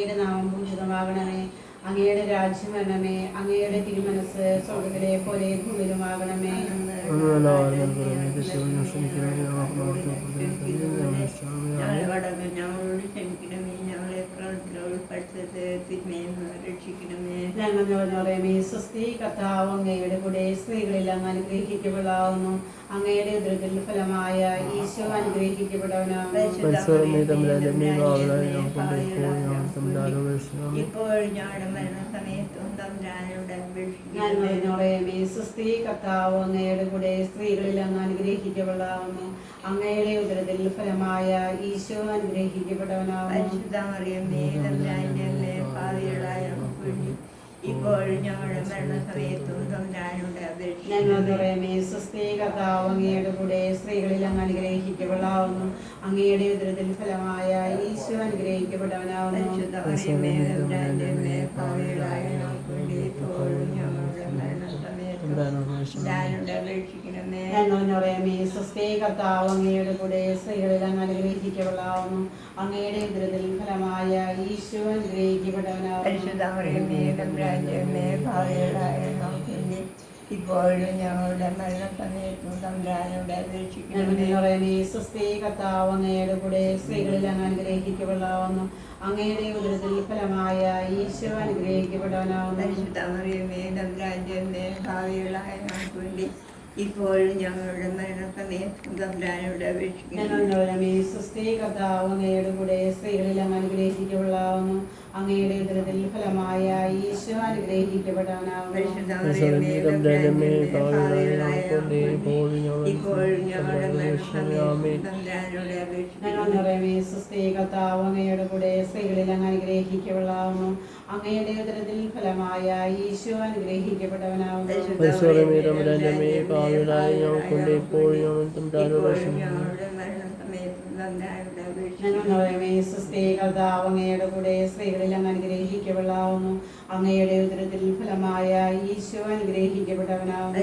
അങ്ങയുടെ നാമം പൂജിതമാകണമേ. അങ്ങയുടെ രാജ്യം വരണമേ. അങ്ങയുടെ തിരുമനസ് സ്വർഗ്ഗത്തിലെ പോലെ ഭൂമിയിലുമാകണമേ. ഞങ്ങൾ നിറഞ്ഞോറയമേ സ്വസ്തി. കർത്താവ് അങ്ങയുടെ കൂടെ സ്ത്രീകളിൽ അങ്ങ് അനുഗ്രഹിക്കപ്പെടാവുന്നു. അങ്ങയുടെ ഉദരത്തിൽ ഫലമായ ഈശോ അനുഗ്രഹിക്കപ്പെടവനാകുന്നു. സ്വസ്തി. കർത്താവ് അങ്ങയുടെ കൂടെ സ്ത്രീകളിൽ അങ്ങ് അനുഗ്രഹിക്കപ്പെടാവുന്നു. അങ്ങയുടെ ഉദരത്തിൽ ഫലമായ ഈശോ അനുഗ്രഹിക്കപ്പെട്ടവനാകുന്നു. ഇപ്പോഴും ഞങ്ങളുടെ മരണസമയത്തും തമ്പുരാനോട് അപേക്ഷിക്കണമേ. സ്വസ്തി. കർത്താവ് അങ്ങയുടെ കൂടെ സ്ത്രീകളിൽ അങ്ങ് അനുഗ്രഹിക്കപ്പെടാവുന്നു. അങ്ങയുടെ ഉദരത്തിൽ ഫലമായ ഈശോ അനുഗ്രഹിക്കപ്പെട്ടവനാകുന്നു. സ്വസ്തി. കർത്താവ് അങ്ങയുടെ കൂടെ സ്ത്രീകളിൽ അങ്ങ് അനുഗ്രഹിക്കപ്പെടാവുന്നു. അങ്ങയുടെ ഉദരത്തിൽ ഫലമായ ഈശോ അനുഗ്രഹിക്കപ്പെട്ടവനാകുന്നു. ഇപ്പോഴും ഞങ്ങളുടെ മരണസമയത്തും തമ്പുരാനോട് അപേക്ഷിക്കണമേ. സ്വസ്തി. കർത്താവ് അങ്ങയുടെ കൂടെ സ്ത്രീകളിൽ അങ്ങ് അനുഗ്രഹിക്കപ്പെടാവുന്നു. അങ്ങയുടെ ഉദരത്തിൽ ഫലമായ ഈശോ അനുഗ്രഹിക്കപ്പെട്ടവനാകുന്നു. ഇപ്പോഴും ഞങ്ങളുടെ മരണസമയത്തും തമ്പുരാനോട് അപേക്ഷിക്കണമേ. സ്വസ്തി. കർത്താവ് അങ്ങയുടെ കൂടെ സ്ത്രീകളിൽ അങ്ങ് അനുഗ്രഹിക്കപ്പെടാവുന്നു. അങ്ങയുടെ ഉദരത്തിൽ ഫലമായ ഈശോ അനുഗ്രഹിക്കപ്പെട്ടവനാകുന്നു. സ്വസ്തി. കർത്താവ് അങ്ങയുടെ കൂടെ സ്ത്രീകളിൽ അങ്ങ് അനുഗ്രഹിക്കപ്പെടാവുന്നു. അങ്ങയുടെ ഉദരത്തിൽ ഫലമായ ഈശോ അനുഗ്രഹിക്കപ്പെട്ടവനാകുന്നു. സ്വസ്തി. കർത്താവ് അങ്ങയുടെ കൂടെ സ്ത്രീകളിൽ അങ്ങ് അനുഗ്രഹിക്കപ്പെടാവുന്നു. അങ്ങയുടെ ഉദരത്തിൽ ഫലമായ ഈശോ അനുഗ്രഹിക്കപ്പെട്ടവനാകുന്നു.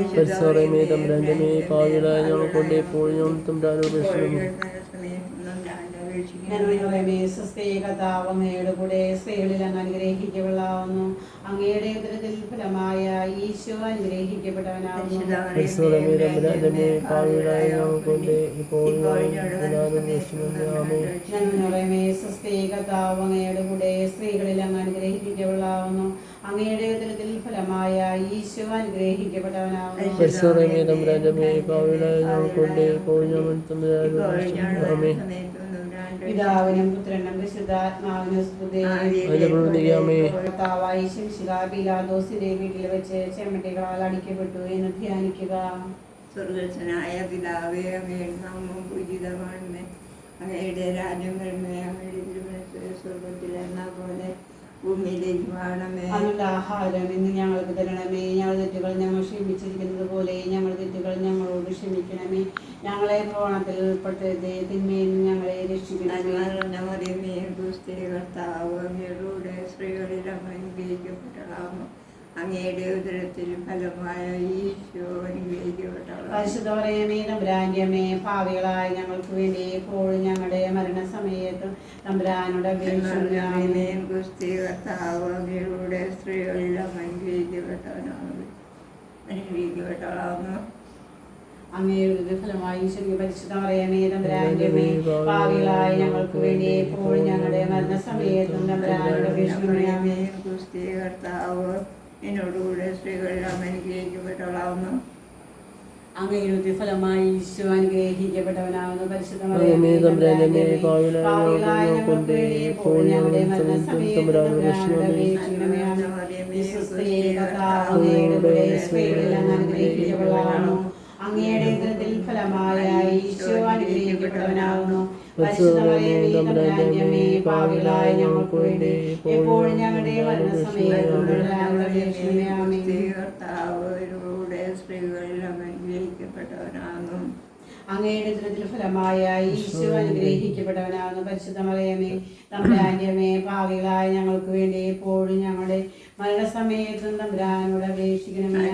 സ്വസ്തി. കർത്താവ് അങ്ങയുടെ കൂടെ സ്ത്രീകളിൽ അങ്ങ് അനുഗ്രഹിക്കപ്പെടാവുന്നു. അങ്ങയുടെ ഉദരത്തിൽ ഫലമായ ഈശോ അനുഗ്രഹിക്കപ്പെട്ടവനാകുന്നു. സ്വസ്തി. കർത്താവ് അങ്ങയുടെ കൂടെ സ്ത്രീകളിൽ അങ്ങ് അനുഗ്രഹിക്കപ്പെടാവുന്നു. അങ്ങയുടെ ഉദരത്തിൽ ഫലമായ ഈശോ അനുഗ്രഹിക്കപ്പെട്ടവനാകുന്നു. പിതാവിനും പുത്രനും വിശുദ്ധാത്മാവിനും സ്തുതി. കർത്താവായ ശംസിക പീലാത്തോസിന്റെ വീട്ടിൽ വെച്ച് ചെമ്മട്ടികളാൽ അടിക്കപ്പെട്ടു എന്ന് ധ്യാനിക്കുക. സ്വർഗസ്വനായ പിതാവേ, അങ്ങയുടെ നാമം പൂജിതമാണമേ. അങ്ങയുടെ രാജ്യം വരണമേ. അങ്ങയുടെ തിരുമനസ്സ് സ്വർഗത്തിലെന്ന പോലെ ഭൂമിയിലേക്ക് വാഴണമേ. അതിനുള്ള ആഹാരം ഇന്ന് ഞങ്ങൾക്ക് തരണമേ. ഞങ്ങളുടെ തെറ്റുകൾ ഞങ്ങൾ ക്ഷമിച്ചിരിക്കുന്നത് പോലെ ഞങ്ങളുടെ തെറ്റുകൾ ഞങ്ങളോട് ക്ഷമിക്കണമേ. ഞങ്ങളെ പ്രവണത്തിൽ ഉൾപ്പെടുത്തരുതേ, തിന്മയിൽ നിന്ന് ഞങ്ങളെ രക്ഷിക്കണമേ. കർത്താവ് അങ്ങയുടെ സ്ത്രീകളിൽ അങ്ങ് അനുഗ്രഹിക്കപ്പെട്ടതാകുന്നു. അങ്ങയുടെ ഉദരത്തിൽ ഫലമായ ഈശോ അനുഗ്രഹിക്കപ്പെട്ടതാകുന്നു. പരിശുദ്ധ മറിയമേ, തമ്പുരാന്റെ അമ്മേ, പാപികളായ ഞങ്ങൾക്ക് വേണ്ടി എപ്പോഴും ഞങ്ങളുടെ മരണസമയത്തും തമ്പുരാനോട് അപേക്ഷിക്കണമേ. കർത്താവ് അങ്ങയുടെ സ്ത്രീകളിൽ അങ്ങ് അനുഗ്രഹിക്കപ്പെട്ടതാകുന്നു. അങ്ങയുടെ ഫലമായി ഈശോയ്ക്ക് പരിശുദ്ധ മറിയമേ, തമ്പുരാന്റെ അമ്മേ, പാപികളായ ഞങ്ങൾക്ക് വേണ്ടി എപ്പോഴും ഞങ്ങളുടെ മരണസമയത്തും തമ്പുരാനോട് അപേക്ഷിക്കണമേ. കർത്താവ് എന്നോടുകൂടെ സ്ത്രീകളെല്ലാം അനുഗ്രഹിക്കപ്പെട്ടവളാവുന്നു. അങ്ങയുടെ ഫലമായി ഈശോ അനുഗ്രഹിക്കപ്പെട്ടവനാകുന്നു. പരിശുദ്ധ മറിയമേ, തമ്പുരാന്റെ അമ്മേ, പാപികളായ ഞങ്ങൾക്ക് വേണ്ടി എപ്പോഴും ഞങ്ങളുടെ മരണസമയത്തും തമ്പുരാനോട് അപേക്ഷിക്കണമേ. കർത്താവ് അങ്ങയുടെ കൂടെ സ്ത്രീകളിൽ അങ്ങ് അനുഗ്രഹിക്കപ്പെട്ടവളാകുന്നു. അങ്ങയുടെ ഉദരത്തിൽ ഫലമായ ഈശോ അനുഗ്രഹിക്കപ്പെട്ടവനാകുന്നു. പരിശുദ്ധ മറിയമേ, തമ്പുരാന്റെ അമ്മേ, പാപികളായ ഞങ്ങൾക്ക് വേണ്ടി എപ്പോഴും ഞങ്ങളുടെ മരണസമയത്തും തമ്പുരാനോട് അപേക്ഷിക്കണമേ. സ്ത്രീകളെല്ലാം അനുഗ്രഹിക്കപ്പെട്ടവനാകുന്നു. അങ്ങയുടെ ഉദരത്തിൽ ഫലമായ ഈശോ അനുഗ്രഹിക്കപ്പെട്ടവനാകുന്നു. പരിശുദ്ധ മറിയമേ, തമ്പുരാന്റെ അമ്മേ, പാപികളായ ഞങ്ങൾക്ക് വേണ്ടി എപ്പോഴും ഞങ്ങളുടെ മരണസമയത്തും തമ്പുരാനോട് അപേക്ഷിക്കണമേ.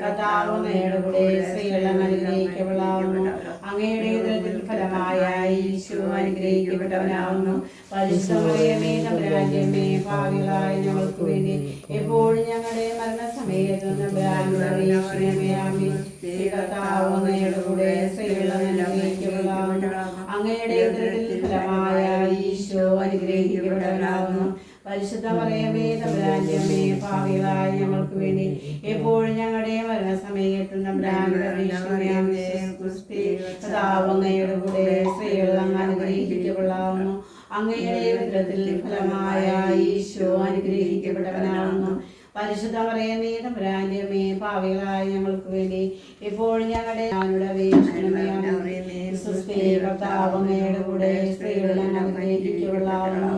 കർത്താവ് അങ്ങയുടെ കൂടെ സ്ത്രീകളെല്ലാം അനുഗ്രഹിക്കപ്പെടാവുന്നു. അങ്ങയുടെ ഉദരത്തിൽ ഫലമായ ഈശോ അനുഗ്രഹിക്കപ്പെട്ടവനാകുന്നു. പരിശുദ്ധമറിയമേ തമ്പുരാന്റെ അമ്മേ, പാപികളായ ഞങ്ങൾക്ക് വേണ്ടി എപ്പോഴും ഞങ്ങളുടെ മരണസമയത്തും തമ്പുരാനോട് അപേക്ഷിക്കണമേ. ആമേൻ. കർത്താവ് അങ്ങയുടെ കൂടെ സ്ത്രീകൾ അനുഗ്രഹിക്കപ്പെട്ടവളാകുന്നു. അങ്ങയുടെ ഉദരത്തിൽ ഫലമായ ഈശോ അനുഗ്രഹിക്കപ്പെട്ടവനാകുന്നു. പരിശുദ്ധ മറിയമേ തമ്പുരാന്റെ അമ്മേ, പാപികളായ ഞങ്ങൾക്ക് വേണ്ടി എപ്പോഴും ഞങ്ങളുടെ മരണസമയത്തും തമ്പുരാനോട് അപേക്ഷിക്കണമേ. ആമേൻ. കർത്താവ് അങ്ങയുടെ കൂടെ സ്ത്രീകൾ അങ്ങ് അനുഗ്രഹിക്കപ്പെട്ടവളാകുന്നു. അങ്ങയുടെ ഉദരത്തിൽ ഫലമായ ഈശോ അനുഗ്രഹിക്കപ്പെട്ടവനാകുന്നു. പരിശുദ്ധ മറിയമേ തമ്പുരാന്റെ അമ്മേ, പാപികളായ ഞങ്ങൾക്ക് വേണ്ടി എപ്പോഴും ഞങ്ങളുടെ അപേക്ഷിക്കണമേ. ആമേൻ. കർത്താവ് അങ്ങയുടെ കൂടെ സ്ത്രീകൾ അനുഗ്രഹിക്കപ്പെട്ടവളാകുന്നു.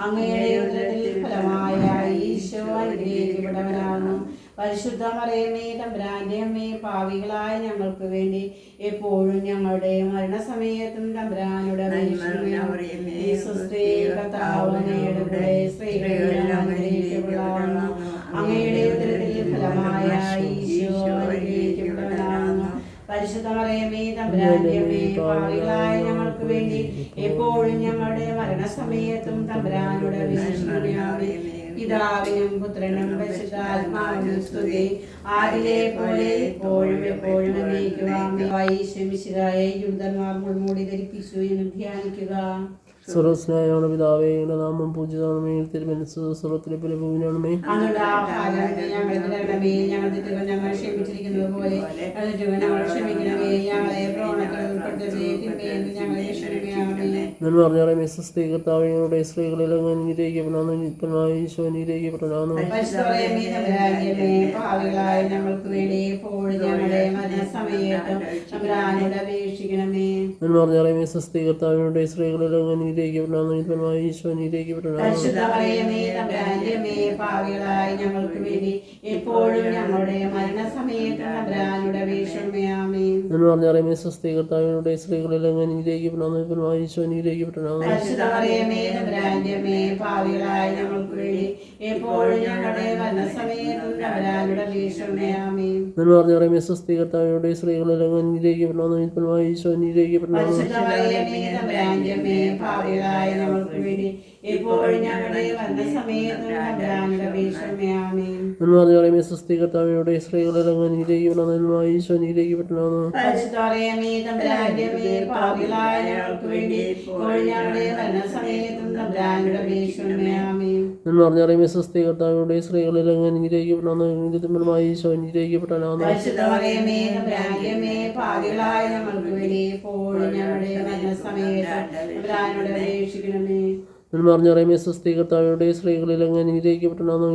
അങ്ങയുടെ ഉദരത്തിൽ ഫലമായ ഈശോ അനുഗ്രഹിക്കപ്പെട്ടവനാകുന്നു. പരിശുദ്ധ മറിയമേ തമ്പുരാന്റെ അമ്മേ, പാപികളായ ഞങ്ങൾക്ക് വേണ്ടി എപ്പോഴും ഞങ്ങളുടെ മരണസമയത്തും തമ്പുരാനോട് അപേക്ഷിക്കണമേ. കർത്താവ് അങ്ങയുടെ കൂടെ സ്ത്രീകൾ അനുഗ്രഹിക്കപ്പെട്ടവളാകുന്നു. അങ്ങയുടെ ഉദരത്തിൽ ഫലമായ ഈശോ അനുഗ്രഹിക്കപ്പെട്ടവനാകുന്നു. പരിശുദ്ധ മറിയമേ തമ്പുരാന്റെ അമ്മേ, പാപികളായ ഞങ്ങൾക്ക് വേണ്ടി എപ്പോഴും ഞങ്ങളുടെ മരണസമയത്തും തമ്പുരാനോട് അപേക്ഷിക്കണമേ. ആമേൻ. പിതാവിനും പുത്രനും പരിശുദ്ധാത്മാവിനും സ്തുതി, ആദിലെ പോലെ ഇപ്പോഴും എപ്പോഴും എന്നേക്കും. ആമേൻ. ഈശോമിശിഹായെ യൂദന്മാർ മുൾമുടി ധരിപ്പിച്ചു എന്ന് ധ്യാനിക്കുക. സ്വർഗസ്നായാണ് പിതാവേ, നാമം പൂജിതമാണമേ, തിരുമനസ്സ് സ്വർഗത്തിലെ പോലെ ഭൂമിയിലാണമേ. ഞങ്ങളുടെ ആഹാരം ഞങ്ങൾക്ക് തരണമേ. ഞങ്ങളുടെ തെറ്റുകൾ ഞങ്ങൾ ക്ഷമിച്ചിരിക്കുന്നത് പോലെ ഞങ്ങളുടെ തെറ്റുകൾ ഞങ്ങൾ ക്ഷമിക്കണമേ. ഞങ്ങളെ പ്രവണതകളിൽ ഉൾപ്പെടുത്തരുതേ, തിന്മയിൽ ഞങ്ങളെ രക്ഷിക്കണമേ. ആമേൻ. നന്മ അറിഞ്ഞാറേ സ്ത്രീ കർത്താവിനോടെ സ്ത്രീകളിലെല്ലാം അനുഗ്രഹിക്കപ്പെടാവുന്ന ഈശോ അനുഗ്രഹിക്കപ്പെടാവുന്നു. പരിശുദ്ധമറിയമേ തമ്പുരാന്റെ അമ്മേ, പാപികളായ ഞങ്ങൾക്ക് വേണ്ടി എപ്പോഴും ഞങ്ങളുടെ മരണസമയത്തും തമ്പുരാനോട് അപേക്ഷിക്കണമേ. നന്മ അറിഞ്ഞാറേ സ്ത്രീ കർത്താവിനോടെ സ്ത്രീകളിലെല്ലാം അനുഗ്രഹിക്കപ്പെടാവുന്ന ഈശോ അനുഗ്രഹിക്കപ്പെടാവുന്നു. പരിശുദ്ധമറിയമേ തമ്പുരാന്റെ അമ്മേ, പാപികളായ ഞങ്ങൾക്ക് വേണ്ടി എപ്പോഴും ഞങ്ങളുടെ മരണസമയത്തും തമ്പുരാനോട് അപേക്ഷിക്കണമേ. ആമേൻ. നന്മ അറിഞ്ഞാറേ സ്ത്രീ കർത്താവിനോടെ സ്ത്രീകളിലെല്ലാം അനുഗ്രഹിക്കപ്പെടാവുന്ന ഈശോ അനുഗ്രഹിക്കപ്പെടാവുന്നു. പരിശുദ്ധമറിയമേ തമ്പുരാന്റെ അമ്മേ, പാപികളായ ഞങ്ങൾക്ക് വേണ്ടി എപ്പോഴും ഞങ്ങളുടെ മരണസമയത്തും തമ്പുരാനോട് അപേക്ഷിക്കണമേ. ആമേൻ. നന്മ അറിഞ്ഞാറേ സ്ത്രീ കർത്താവിനോടെ സ്ത്രീകളിലെല്ലാം അനുഗ്രഹിക്കപ്പെടാവുന്ന ഈശോ അനുഗ്രഹിക്കപ്പെടാവുന്നു. പരിശുദ്ധമറിയമേ തമ്പുരാന്റെ അമ്മേ, പാപികളായ ഞങ്ങൾക്ക് വേണ്ടി എപ്പോഴും ഞങ്ങളുടെ മരണസമയത്തും തമ്പുരാനോട് അപേക്ഷിക്കണമേ. ആമേൻ. നന്മ അറിഞ്ഞാറേ സ്ത്രീ കർത്താവിനോടെ സ്ത്രീകളിലെല്ലാം അനുഗ്രഹിക്കപ്പെടാവുന്ന ഈശോ അനുഗ്രഹിക്കപ്പെടാവുന്നു. പരിശുദ്ധമറിയമേ തമ്പുരാന്റെ അമ്മേ, പാപികളായ ഞങ്ങൾക്ക് വേണ്ടി എപ്പോഴും ഞങ്ങളുടെ മരണസമയത്തും തമ്പുരാനോട് അപേക്ഷിക്കണമേ. ആമേൻ. നന്മ അറിഞ്ഞാറേ സ്ത്രീ കർത്താവിനോടെ സ്ത്രീകളിലെല്ലാം അനുഗ്രഹിക്കപ്പെടാവുന്ന ഈശോ അനുഗ്രഹിക്കപ്പെടാവുന്നു. പരിശുദ്ധമറിയമേ തമ്പുരാന്റെ അമ്മേ, പാപികളായ ഞങ്ങൾക്ക് വേണ്ടി എപ്പോഴും ഞങ്ങളുടെ മരണസമയത്തും തമ്പുരാനോട് അപേക്ഷിക്കണമേ. നന്മ അറിഞ്ഞാറേ സ്ത്രീ കർത്താവിനോടെ സ്ത്രീകളിലെല്ലാം അനുഗ്രഹിക്കപ്പെടാവുന്ന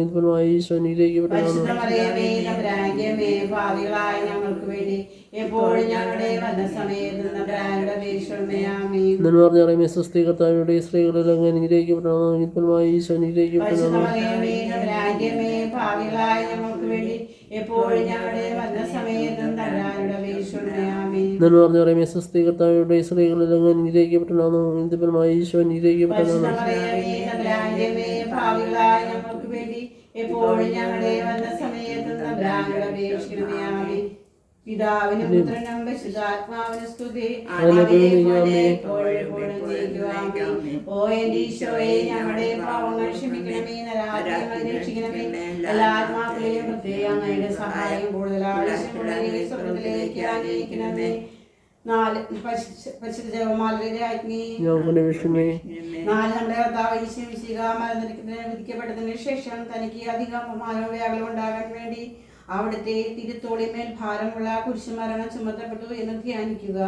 ഈശോ അനുഗ്രഹിക്കപ്പെടാവുന്നു. പരിശുദ്ധമറിയമേ തമ്പുരാന്റെ അമ്മേ, പാപികളായ ഞങ്ങൾക്ക് വേണ്ടി എപ്പോഴും ഞങ്ങളുടെ മരണസമയത്തും തമ്പുരാനോട് അപേക്ഷിക്കണമേ. ആമേൻ. നന്മ അറിഞ്ഞാറേ സ്ത്രീ കർത്താവിനോടെ സ്ത്രീകളിലെല്ലാം അനുഗ്രഹിക്കപ്പെടാവുന്ന ഈശോ അനുഗ്രഹിക്കപ്പെടാവുന്നു. പരിശുദ്ധമറിയമേ തമ്പുരാന്റെ അമ്മേ, പാപികളായ ഞങ്ങൾക്ക് വേണ്ടി എപ്പോഴും ഞങ്ങളുടെ മരണസമയത്തും തമ്പുരാനോട് അപേക്ഷിക്കണമേ. ആമേൻ. നന്മ അറിഞ്ഞാറേ സ്ത്രീ കർത്താവിനോടെ സ്ത്രീകളിലെല്ലാം അനുഗ്രഹിക്കപ്പെടാവുന്ന ഈശോ അനുഗ്രഹിക്കപ്പെടാവുന്നു. പരിശുദ്ധമറിയമേ തമ്പുരാന്റെ അമ്മേ, പാപികളായ ഞങ്ങൾക്ക് വേണ്ടി എപ്പോഴും ഞങ്ങളുടെ മരണസമയത്തും തമ്പുരാനോട് അപേക്ഷിക്കണമേ. ആമേൻ. പിതാവിനും പുത്രനും പരിശുദ്ധാത്മാവിനും സ്തുതി, ആദിയിലെ പോലെ എപ്പോഴും എപ്പോഴും എന്നേക്കും. ആമേൻ. ഓ എന്റെ ഈശോയെ, ഞങ്ങളുടെ പാവങ്ങൾ ക്ഷമിക്കണമേ, നരകാഗ്നിയിൽ രക്ഷിക്കണമേ. എല്ലാ ആത്മാക്കളെയും പ്രത്യേകം അങ്ങയുടെ സഹായം കൂടുതൽ ആവശ്യമുള്ള സ്വർഗ്ഗത്തിലേക്ക് ആനയിക്കണമേ. 4 പരിശുദ്ധ ജപമാലയുടെ അഗ്നി. 4 നമ്മുടെ കർത്താവ് ഈശോ മരണത്തിന് വിധിക്കപ്പെട്ടതിന് ശേഷം തനിക്ക് അധികം അപമാനവും വ്യാകുലവും ഉണ്ടാകാൻ വേണ്ടി അവിടുത്തെ തിരുത്തോളിന്മേൽ ഭാരമുള്ള കുരിശുമരണം ചുമത്തപ്പെട്ടു എന്ന് ധ്യാനിക്കുക.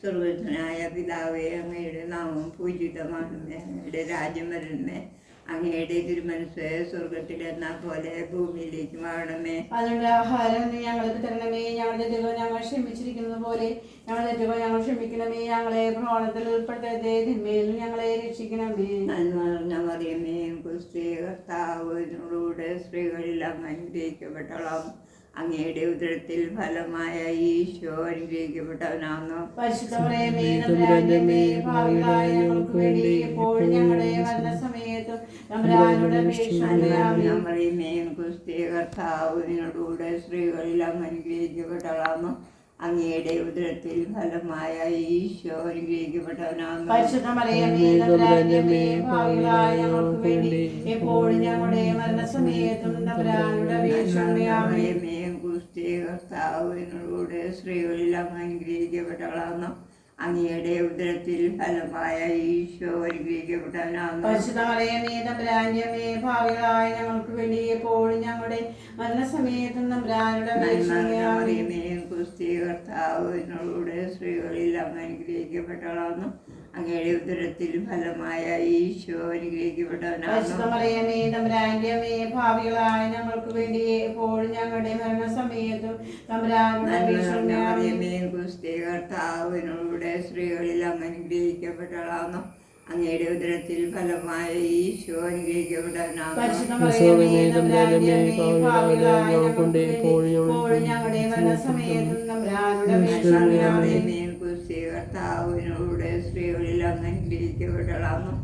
സർവ്വജ്ഞനായ പിതാവേ, അങ്ങയുടെ നാമം പൂജിതമാണമേ, അങ്ങയുടെ രാജ്യം വരണമേ, അങ്ങയുടെ തിരുമനസ്സ് സ്വർഗത്തിലെന്ന പോലെ ഭൂമിയിലേക്ക് മാറണമേ. അതിനുള്ള ആഹാരം നീ ഞങ്ങൾക്ക് തരണമേ. ഞങ്ങളുടെ തെറ്റുകൾ ഞങ്ങൾ ക്ഷമിച്ചിരിക്കുന്നത് പോലെ ഞങ്ങളുടെ തെറ്റുകൾ ഞങ്ങൾ ക്ഷമിക്കണമേ. ഞങ്ങളെ പ്രമാണത്തിൽ ഉൾപ്പെടുത്തരുതേ, തിന്മയിൽ ഞങ്ങളെ രക്ഷിക്കണമേ. നന്മ നിറഞ്ഞ മറിയമേ, ക്രിസ്തീയ കർത്താവിനോടുകൂടെ സ്ത്രീകളിൽ അങ്ങ് അനുഗ്രഹിക്കപ്പെട്ടോളാം. അങ്ങയുടെ ഉദരത്തിൽ ഫലമായ ഈശോ അനുഗ്രഹിക്കപ്പെട്ടവനാകുന്നു. പരിശുദ്ധമറിയമേ തമ്പുരാന്റെ അമ്മേ, പാപികളായ ഞങ്ങൾക്ക് വേണ്ടി എപ്പോഴും ഞങ്ങളുടെ മരണസമയത്തും തമ്പുരാനോട് അപേക്ഷിക്കണമേ. ആമേൻ. മറിയമേ, ക്രിസ്തീയ കർത്താവിനോടുകൂടെ സ്ത്രീകളിൽ അങ്ങ് അനുഗ്രഹിക്കപ്പെട്ടോളാം. അങ്ങയുടെ ഉദരത്തിൽ ഫലമായ ഈശോ അനുഗ്രഹിക്കപ്പെട്ടവനാകുന്നു. പരിശുദ്ധ മറിയമേ തമ്പുരാന്റെ അമ്മേ, ഭാവികളായ ഞങ്ങൾക്ക് വേണ്ടി എപ്പോഴും ഞങ്ങളുടെ മരണസമയത്തും തമ്പുരാനോട് അപേക്ഷിക്കണമേ. ക്രിസ്തീയ കർത്താവിനോട് സ്ത്രീകളിൽ അങ്ങ് അനുഗ്രഹിക്കപ്പെട്ടവളാകുന്നു. അങ്ങയുടെ ഉദരത്തിൽ ഫലമായ ഈശോ അനുഗ്രഹിക്കപ്പെട്ടവനാകുന്നു. പരിശുദ്ധ മറിയമേ തമ്പുരാന്റെ അമ്മേ, ഭാവികളായ ഞങ്ങൾക്ക് വേണ്ടി എപ്പോഴും ഞങ്ങളുടെ മരണസമയത്തും തമ്പുരാനോട് അപേക്ഷിക്കണമേ. ക്രിസ്തീയ കർത്താവിനോട് സ്ത്രീകളിൽ അങ്ങ് അനുഗ്രഹിക്കപ്പെട്ടവളാകുന്നു. അങ്ങയുടെ ഉദരത്തിൽ ഫലമായ ഈശോ അനുഗ്രഹിക്കപ്പെട്ടവനാകുന്നു. പരിശുദ്ധ മറിയമേ തമ്പുരാന്റെ അമ്മേ, ഭാവികളായ ഞങ്ങൾക്ക് വേണ്ടി എപ്പോഴും ഞങ്ങളുടെ മരണസമയത്തും തമ്പുരാനോട് അപേക്ഷിക്കണമേ. ക്രിസ്തീയ കർത്താവിനോട് സ്ത്രീകളിൽ അങ്ങ് അനുഗ്രഹിക്കപ്പെട്ടവളാകുന്നു. അങ്ങയുടെ ഉദരത്തിൽ ഫലമായ ഈശോ അനുഗ്രഹിക്കപ്പെട്ടവനാകുന്നു. പരിശുദ്ധ മറിയമേ തമ്പുരാന്റെ അമ്മേ, ഭാവികളായ ഞങ്ങൾക്ക് വേണ്ടി എപ്പോഴും ഞങ്ങളുടെ മരണസമയത്തും തമ്പുരാനോട് അപേക്ഷിക്കണമേ. ക്രിസ്തീയ കർത്താവിനോട് സ്ത്രീകളിൽ അങ്ങ് അനുഗ്രഹിക്കപ്പെട്ടവളാകുന്നു.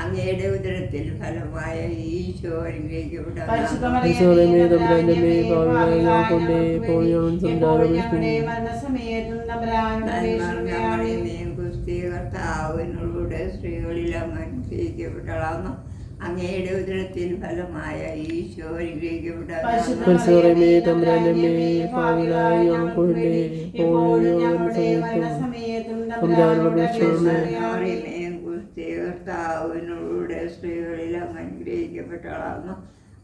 അങ്ങയുടെ ഉദരത്തിൽ ഫലമായ ഈശോ അനുഗ്രഹിക്കപ്പെട്ടവനാകുന്നു. പരിശുദ്ധ മറിയമേ തമ്പുരാന്റെ അമ്മേ, ഭാവികളായ ഞങ്ങൾക്ക് വേണ്ടി എപ്പോഴും ഞങ്ങളുടെ മരണസമയത്തും തമ്പുരാനോട് അപേക്ഷിക്കണമേ. ക്രിസ്തീയ കർത്താവിനോട് സ്ത്രീകളിൽ അങ്ങ് അനുഗ്രഹിക്കപ്പെട്ടവളാകുന്നു. അങ്ങയുടെ ഉദരത്തിൽ ഫലമായ ഈശോ അനുഗ്രഹിക്കപ്പെട്ടവനാകുന്നു. പരിശുദ്ധ മറിയമേ തമ്പുരാന്റെ അമ്മേ, ഭാവികളായ ഞങ്ങൾക്ക് വേണ്ടി എപ്പോഴും ഞങ്ങളുടെ മരണസമയത്തും തമ്പുരാനോട് അപേക്ഷിക്കണമേ. ക്രിസ്തീയ കർത്താവിനോട് സ്ത്രീകളിൽ അങ്ങ് അനുഗ്രഹിക്കപ്പെട്ടവളാകുന്നു.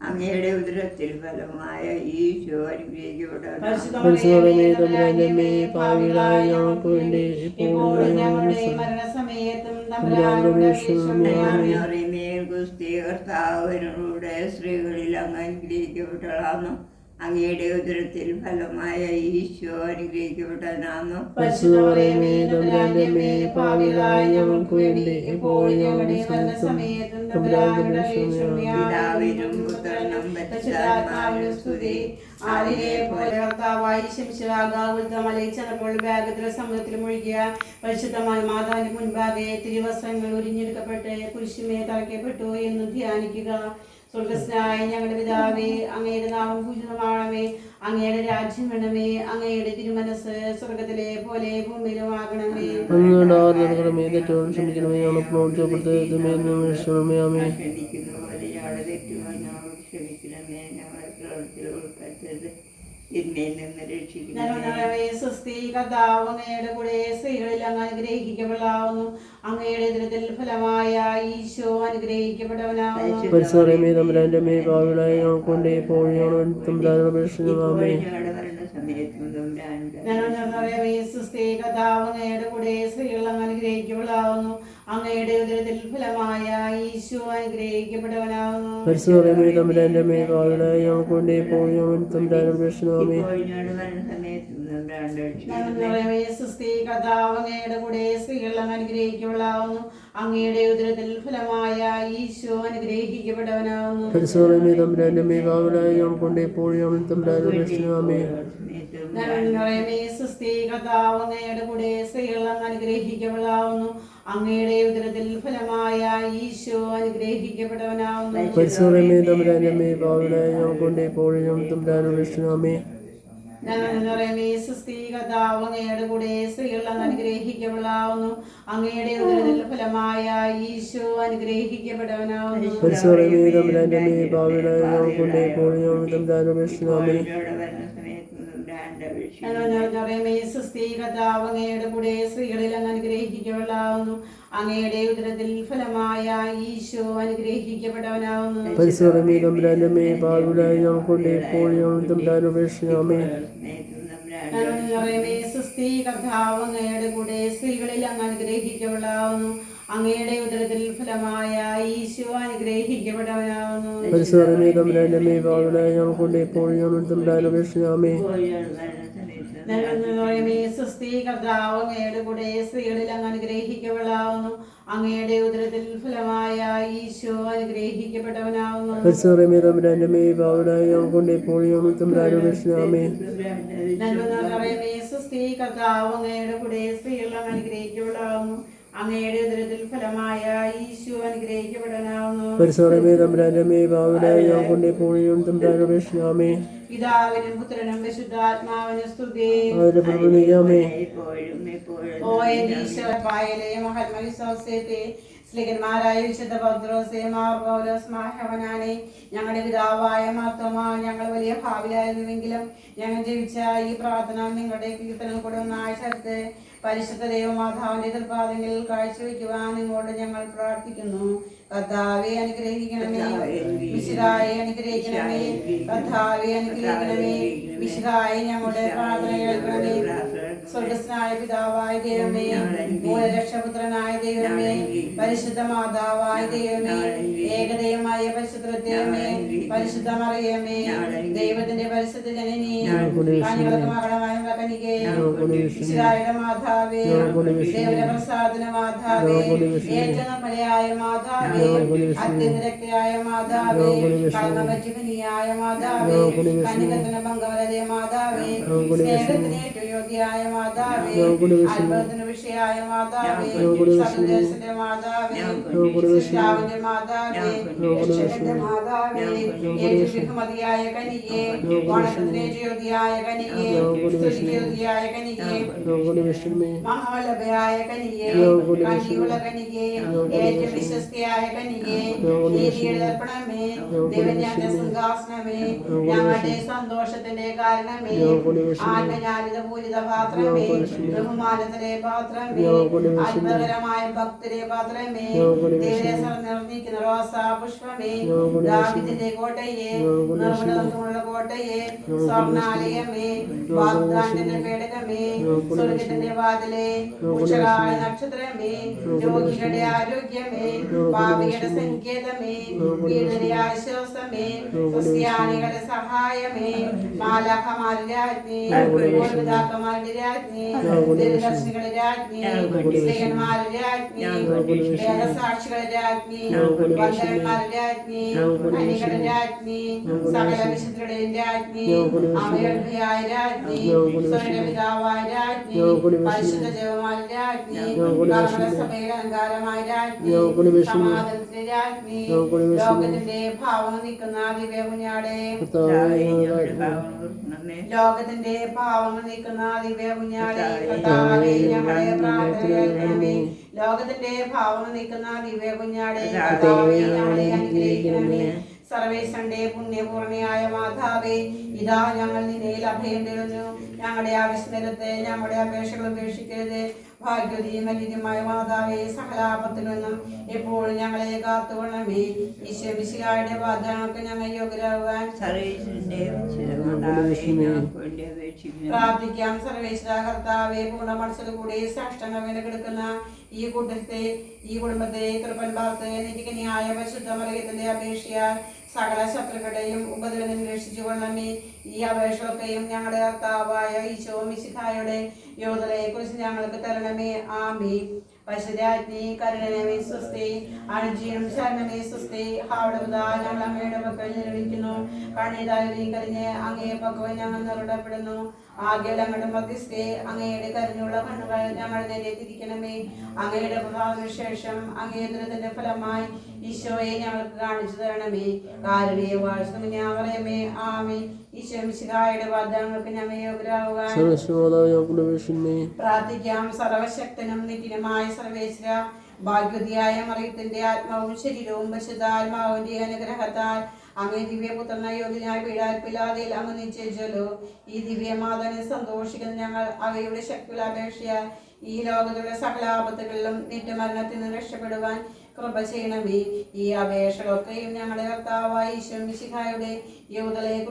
അങ്ങയുടെ ഉദരത്തിൽ ഫലമായ ഈശോ അനുഗ്രഹിക്കപ്പെട്ടവനാകുന്നു. പരിശുദ്ധ മറിയമേ തമ്പുരാന്റെ അമ്മേ, ഭാവികളായ ഞങ്ങൾക്ക് വേണ്ടി എപ്പോഴും ഞങ്ങളുടെ മരണസമയത്തും തമ്പുരാനോട് അപേക്ഷിക്കണമേ. ക്രിസ്തീയ കർത്താവിനോട് സ്ത്രീകളിൽ അങ്ങ് അനുഗ്രഹിക്കപ്പെട്ടവളാകുന്നു. അങ്ങയുടെ ഉദരത്തിൽ ഫലമായ ഈശോ അനുഗ്രഹിക്കപ്പെട്ടവനാകുന്നു. പരിശുദ്ധ മറിയമേ തമ്പുരാന്റെ അമ്മേ, ഭാവികളായ ഞങ്ങൾക്ക് വേണ്ടി എപ്പോഴും ഞങ്ങളുടെ മരണസമയത്തും തമ്പുരാനോട് അപേക്ഷിക്കണമേ. പിതാവിനും പുത്രനും പരിശുദ്ധാത്മാവിനും സ്തുതി. ആദിയിലെ പോലെ കർത്താവായി ശംശിറാകാവുത്തമലയിച്ചപ്പോൾ വേഗത്തിലെ സമുദ്രത്തിൽ മുഴുകിയ പരിശുദ്ധമായ മാതാവിന്റെ മുൻപാകെ തിരുവസ്ത്രങ്ങൾ ഉരിഞ്ഞെടുക്കപ്പെട്ട് കുരിശുമേ തറയ്ക്കപ്പെട്ടു എന്ന് ധ്യാനിക്കുക. സ്വർഗസ്നായ ഞങ്ങളുടെ പിതാവേ, അങ്ങയുടെ നാമം പൂജിതമാണമേ. അങ്ങയുടെ രാജ്യം വേണമേ. അങ്ങയുടെ തിരുമനസ് സ്വർഗത്തിലെ പോലെ ഭൂമിയിലുമാകണമേ. അങ്ങയുടെ ആദരകരമേ തെറ്റോട് ക്ഷമിക്കണമേ. ഞങ്ങൾ പ്രോത്സാഹപ്പെടുത്തമേ ക്ഷമേ. ആമേ. ക്ഷമിക്കുന്ന പോലെ ഞങ്ങളുടെ തെറ്റുമായി ഞങ്ങൾ ക്ഷമിക്കണമേ. ഞങ്ങളെ പ്രവർത്തിയിൽ ഉൾപ്പെടുത്തരുത്, തിന്മയിൽ നിന്ന് രക്ഷിക്കണമേ. സ്വസ്തി കർത്താവ് അങ്ങയുടെ കൂടെ സ്ത്രീകളിൽ അങ്ങ് അനുഗ്രഹിക്കപ്പെടാവുന്നു. അങ്ങയുടെ ദുരിതത്തിൽ ഫലമായ ഈശോ അനുഗ്രഹിക്കപ്പെട്ടവനാകുന്നു. പരിശുദ്ധ മറിയമേ തമ്പുരാന്റെ അമ്മേ, ഭാവികളായ ഞങ്ങൾക്ക് വേണ്ടി എപ്പോഴും ഞങ്ങൾ തമ്പുരാനോട് അപേക്ഷിക്കണമേ. ഞങ്ങളുടെ മരണസമയത്തും തമ്പുരാനോട് സ്വസ്തി കർത്താവ് അങ്ങയുടെ കൂടെ സ്ത്രീകളിൽ അങ്ങ് അനുഗ്രഹിക്കപ്പെടാവുന്നു. അങ്ങയുടെ ഉദരത്തിൽ ഫലമായ ഈശോ അനുഗ്രഹിക്കപ്പെട്ടവനാകുന്നു. പരിശുദ്ധ മറിയമേ തമ്പുരാന്റെ അമ്മേ, ഭാവികളായ ഞങ്ങൾക്ക് വേണ്ടി എപ്പോഴും ഞങ്ങൾ തമ്പുരാനോട് അപേക്ഷിക്കണമേ. സ്വസ്തി കർത്താവ് അങ്ങയുടെ കൂടെ സ്ത്രീകളിൽ അങ്ങ് അനുഗ്രഹിക്കപ്പെടാവുന്നു. അങ്ങയുടെ ഉദരത്തിൽ ഫലമായ ഈശോ അനുഗ്രഹിക്കപ്പെട്ടവനാകുന്നു. പരിശുദ്ധ മറിയമേ തമ്പുരാന്റെ അമ്മേ, ഭാവികളായ ഞങ്ങൾക്ക് വേണ്ടി എപ്പോഴും ഞങ്ങൾ തമ്പുരാനോട് അപേക്ഷിക്കണമേ. സ്വസ്തി കർത്താവ് അങ്ങയുടെ കൂടെ സ്ത്രീകളിൽ അങ്ങ് അനുഗ്രഹിക്കപ്പെടാവുന്നു. അങ്ങയുടെ ഉദരത്തിൽ ഫലമായ ഈശോ അനുഗ്രഹിക്കപ്പെട്ടവനാകുന്നു. പരിശുദ്ധ മറിയമേ തമ്പുരാന്റെ അമ്മേ, ഭാവികളായ ഞങ്ങൾക്ക് വേണ്ടി എപ്പോഴും ഞങ്ങൾ തമ്പുരാനോട് അപേക്ഷിക്കണമേ. സ്വസ്തി കർത്താവ് അങ്ങയുടെ കൂടെ സ്ത്രീകളിൽ അങ്ങ് അനുഗ്രഹിക്കപ്പെടാവുന്നു. അങ്ങയുടെ ഉദരത്തിൽ ഫലമായ ഈശോ അനുഗ്രഹിക്കപ്പെട്ടവനാകുന്നു. പരിശുദ്ധ മറിയമേ തമ്പുരാന്റെ അമ്മേ, ഭാവികളായ ഞങ്ങൾക്ക് വേണ്ടി എപ്പോഴും ഞങ്ങൾ തമ്പുരാനോട് അപേക്ഷിക്കണമേ. സ്വസ്തി കർത്താവ് അങ്ങയുടെ കൂടെ സ്ത്രീകളിൽ അങ്ങ് അനുഗ്രഹിക്കപ്പെടാവുന്നു. അങ്ങയുടെ ഉദരത്തിൽ ഫലമായ ഈശോ അനുഗ്രഹിക്കപ്പെട്ടവനാകുന്നു. പരിശുദ്ധ മറിയമേ തമ്പുരാന്റെ അമ്മേ, ഭാവികളായ ഞങ്ങൾക്ക് വേണ്ടി എപ്പോഴും ഞങ്ങൾ തമ്പുരാനോട് അപേക്ഷിക്കണമേ. സ്വസ്തി കർത്താവ് അങ്ങയുടെ കൂടെ സ്ത്രീകളിൽ അങ്ങ് അനുഗ്രഹിക്കപ്പെടാവുന്നു. അങ്ങയുടെ ഉദരത്തിൽ ഫലമായ ഈശോ അനുഗ്രഹിക്കപ്പെട്ടവനാകുന്നു. പരിശുദ്ധ മറിയമേ തമ്പുരാന്റെ അമ്മേ, ഭാവികളായ ഞങ്ങൾക്ക് വേണ്ടി എപ്പോഴും ഞങ്ങൾ തമ്പുരാനോട് അപേക്ഷിക്കണമേ. സ്വസ്തി കർത്താവ് അങ്ങയുടെ കൂടെ സ്ത്രീകളിൽ അങ്ങ് അനുഗ്രഹിക്കപ്പെടാവുന്നു. അങ്ങയുടെ ഉദരത്തിൽ ഫലമായ ഈശോ അനുഗ്രഹിക്കപ്പെട്ടവനാകുന്നു. പരിശുദ്ധ മറിയമേ തമ്പുരാന്റെ അമ്മേ, ഭാവികളായ ഞങ്ങൾക്ക് വേണ്ടി എപ്പോഴും ഞങ്ങൾ തമ്പുരാനോട് അപേക്ഷിക്കണമേ. സ്വസ്തി കർത്താവ് അങ്ങയുടെ കൂടെ സ്ത്രീകളിൽ അങ്ങ് അനുഗ്രഹിക്കപ്പെടാവുന്നു. അങ്ങയുടെ ഉദരത്തിൽ ഫലമായ ഈശോ അനുഗ്രഹിക്കപ്പെടാനാവുന്നു. പരിശുദ്ധ മറിയമേ തമ്പുരാന്റെ അമ്മേ, ഭാവികളായ ഞങ്ങൾക്ക് വേണ്ടി എപ്പോഴും ഞങ്ങൾ തമ്പുരാനോട് അപേക്ഷിക്കണമേ. പിതാവിനും പുത്രനും വിശുദ്ധാത്മാവിനും സ്തുതി. അതിന്റെ പ്രഭുനിയാമേ ഇപ്പോഴും എപ്പോഴും ഓ ഈശോപ്പായലെ മഹത്മവിശ്വാസത്തെ സ്ലിഹന്മാരായ വിശുദ്ധ പത്രോസേ മാർ പൗലോസ് മാഹവനാനെ ഞങ്ങളുടെ പിതാവായ മാർത്തോമാ, ഞങ്ങൾ വലിയ ഭാവിലായിരുന്നുവെങ്കിലും ഞങ്ങൾ ജപിച്ച ഈ പ്രാർത്ഥന നിങ്ങളുടെ കീർത്തനം കൂടെ ഒന്നായി ചേർത്ത് പരിശുദ്ധ ദൈവമാതാവിന്റെ തൃപ്പാദങ്ങളിൽ കാഴ്ചവെക്കുവാൻ നിങ്ങളോട് ഞങ്ങൾ പ്രാർത്ഥിക്കുന്നു. കർത്താവെ അനുഗ്രഹിക്കണമേ, വിശുദ്ധായെ അനുഗ്രഹിക്കണമേ, കർത്താവെ അനുഗ്രഹിക്കണമേ, വിശുദ്ധായി ഞങ്ങളുടെ പ്രാർത്ഥന കേൾക്കണമേ. സ്വർഗസ്നായ പിതാവായ ദൈവമേ, മൂലരക്ഷപുത്രനായ ദൈവമേ, പരിശുദ്ധ മാതാവായ ദൈവമേ, ഏകദൈവമായ പരിശുദ്ധ ദൈവമേ, പരിശുദ്ധ മറിയമേ, ദൈവത്തിന്റെ പരിശുദ്ധ ജനനീ, കാഞ്ഞിരക്ക് മകളമായ കനികേ, വിശുദ്ധായുടെ മാതാവേ, ദേവപ്രസാദന മാതാവേ, ഏറ്റവും മലയായ മാതാവേ, അത്യന്തരക്തയായ മാതാവേ, കർമ്മപറ്റിപനിയായ മാതാവേ, കനികത്തിന് ഭംഗവരതയ മാതാവേ, സ്നേഹത്തിന് ഏറ്റവും യോഗ്യയായ മാതാവേ, അത്ഭുതത്തിന് വിഷയായ മാതാവേ, സന്ദേശത്തിന്റെ മാതാവേ, ശിഷ്ടാവിന്റെ മാതാവേ, രക്ഷകന്റെ മാതാവേ, ഏറ്റവും കനികേ, വണക്കത്തിന് ജ്യോതിയായ കനികേ, ജ്യോതിയായ കനികേ, മഹാവല്ലഭയായ കനികേ, കനിയുള്ള കനികേ, ഏറ്റവും വിശ്വസ്തയായ കനികേ, നീതിയുടെ ദർപ്പണമേ, ദൈവജ്ഞാന സിംഹാസനമേ, ഞങ്ങളുടെ സന്തോഷത്തിന്റെ കാരണമേ, ആത്മജ്ഞാനിത പൂരിത പാത്രമേ, ബഹുമാനത്തിലെ പാത്രമേ, അത്ഭുതകരമായ ഭക്തരെ പാത്രമേ, ദൈവരെ നിറഞ്ഞിരിക്കുന്ന റോസാ പുഷ്പമേ, ദാവീദിന്റെ കോട്ടയെ, നിർമ്മലമുള്ള കോട്ടയെ, സ്വർണാലയമേ, വാഗ്ദാനത്തിന്റെ പേടകമേ, സ്വർഗത്തിന്റെ വാതിലെ, ഉഷകാല നക്ഷത്രമേ, രോഗികളുടെ ആരോഗ്യമേ, പാപികളുടെ സങ്കേതമേ, വീടിന്റെ ആശ്വാസമേ, ക്രിസ്ത്യാനികളുടെ സഹായമേ, മാലാഖമാരുടെ രാജ്ഞി, പൂർവ്വപിതാക്കന്മാരുടെ രാജ്ഞി, ദീർഘദർശികളുടെ രാജ്ഞി, സ്ത്രീയന്മാരുടെ രാജ്ഞി, വേദസാക്ഷികളുടെ രാജ്ഞി, വന്ദനന്മാരുടെ രാജ്ഞി, കനികളുടെ രാജ്ഞി, സകല വിശുദ്ധരുടെയും രാജ്ഞി, അമയോഗ്യയായ രാജ്ഞി, സ്വർഗപിതാവായ രാജ്ഞി, പരിശുദ്ധ ജപമാല രാജ്ഞി, സഭയുടെ അലങ്കാരമായ രാജ്ഞി, സമാധാനത്തിന്റെ രാജ്ഞി, ലോകത്തിന്റെ ഭാവം നിൽക്കുന്ന ദിവ്യ കുഞ്ഞാടെ, ലോകത്തിന്റെ പാവങ്ങൾ നീക്കുന്ന ദിവ്യ കുഞ്ഞാടെ, കർത്താവേ ഞങ്ങളെ പ്രാർത്ഥന കേൾക്കണമേ. ലോകത്തിന്റെ പാവങ്ങൾ നീക്കുന്ന ദിവ്യ കുഞ്ഞാടെ, കർത്താവേ ഞങ്ങളെ അനുഗ്രഹിക്കണമേ. സർവേശ്വരന്റെ പുണ്യപൂർണിയായ മാതാവേ, ഇതാ ഞങ്ങൾ നിന്നയിൽ അഭയം തേടുന്നു. ഞങ്ങളുടെ ആവശ്യത്തെ ഞങ്ങളുടെ അപേക്ഷകൾ ഉപേക്ഷിക്കരുത്. ഭാഗ്യവതിയും വലിയതുമായ മാതാവേ, സകലാപത്തിൽ നിന്നും എപ്പോഴും ഞങ്ങളെ കാത്തുകൊള്ളണമേ. ഈശ്വമിശിഹായുടെ വാഗ്ദാനങ്ങൾക്ക് ഞങ്ങൾ യോഗ്യരാകുവാൻ പ്രാർത്ഥിക്കാം. സർവേശ്വര കർത്താവേ, പൂർണ്ണ മനസ്സിലൂടെ സാഷ്ടങ്ങൾ കിടക്കുന്ന ഈ കൂട്ടത്തെ, ഈ കുടുംബത്തെ കൃപൻ പാർത്ത് നിത്യകന്യായ പരിശുദ്ധ മറിയത്തിന്റെ അപേക്ഷയാൽ സകല ശത്രുക്കളുടെയും ഉപദ്രവം രക്ഷിച്ചു കൊള്ളണമേ. ഈ അപേക്ഷയൊക്കെയും ഞങ്ങളുടെ കർത്താവായ ഈശോ മിശിഹായുടെ യോധനയെ കുറിച്ച് ഞങ്ങൾക്ക് തരണമേ. ആമേൻ. പരിശുദ്ധാജ്ഞി കരുണമേ സ്വസ്തി, അനുജീവനം ശരണമേ സ്വസ്തി. ഹാവടമുതാ ഞങ്ങൾ അങ്ങയുടെ മക്കൾ നിർവഹിക്കുന്നു. കണ്ണീരായി കരിഞ്ഞ് അങ്ങയെ പക്വം ഞങ്ങൾ നിറടപ്പെടുന്നു. ആകെയുള്ള അങ്ങയുടെ മധ്യസ്ഥെ, അങ്ങയുടെ കരുണയുള്ള കണ്ണുകൾ ഞങ്ങൾ നേരെ തിരിക്കണമേ. അങ്ങയുടെ പ്രഭാവത്തിന് ശേഷം അങ്ങേതരത്തിന്റെ ഫലമായി ഈശോയെ ഞങ്ങൾക്ക് കാണിച്ചു തരണമേ. കാരുണ്യ വാഴ്ച ഞാൻ പറയമേ. ആമേ. ഈശോ മിശിഹായുടെ വാഗ്ദാനങ്ങൾക്ക് ഞങ്ങൾ യോഗ്യരാകുവാൻ പ്രാർത്ഥിക്കാം. സർവശക്തനും നിത്യനുമായ സർവേശ്വര, ഭാഗ്യവതിയായ മറിയത്തിന്റെ ആത്മാവും ശരീരവും പരിശുദ്ധാത്മാവിന്റെ അനുഗ്രഹത്താൽ അങ്ങേ ദിവ്യപുത്രന യോഗ്യനായ പീഡാൽപ്പില്ലാതെയിൽ അങ്ങ് നിശ്ചയിച്ചല്ലോ. ഈ ദിവ്യമാതാവിനെ സന്തോഷിക്കുന്ന ഞങ്ങൾ അവയുടെ ശക്തിയുള്ള അപേക്ഷയാൽ ഈ ലോകത്തുള്ള സകല ആപത്തുകളിലും നിത്യമരണത്തിൽ നിന്ന് രക്ഷപ്പെടുവാൻ കൃപ ചെയ്യണമേ. ഈ അപേക്ഷകളൊക്കെയും ഞങ്ങളുടെ കർത്താവായ ഈശോ മിശിഹായുടെ യോധനയെ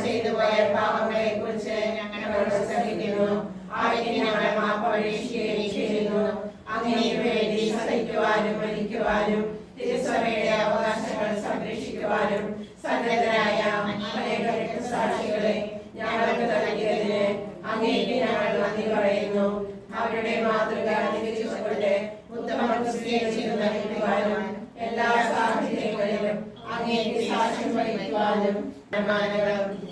ചെയ്തു പോയ പാപങ്ങളെ കുറിച്ച് ഞങ്ങളോട് സഹിക്കുന്നു. അവയ്ക്ക് ഞങ്ങൾ മാപ്പപേക്ഷിക്കുകയും ചെയ്യുന്നു. അങ്ങേക്ക് വേണ്ടി സഹിക്കുവാനും മരിക്കുവാനും തിരുസഭയുടെ അവകാശങ്ങൾ സംരക്ഷിക്കുവാനും സന്നദ്ധരായ അനേക രക്തസാക്ഷികളെ ഞങ്ങൾക്ക് നൽകിയതിന് അങ്ങേക്ക് ഞങ്ങൾ നന്ദി പറയുന്നു. അവരുടെ മാതൃക അനുകരിച്ചുകൊണ്ട് ഉത്തമ ക്രിസ്തീയ ജീവിതം നയിക്കുവാനും എല്ലാ സാഹചര്യങ്ങളിലും അങ്ങേക്ക് സാക്ഷ്യം വഹിക്കുവാനും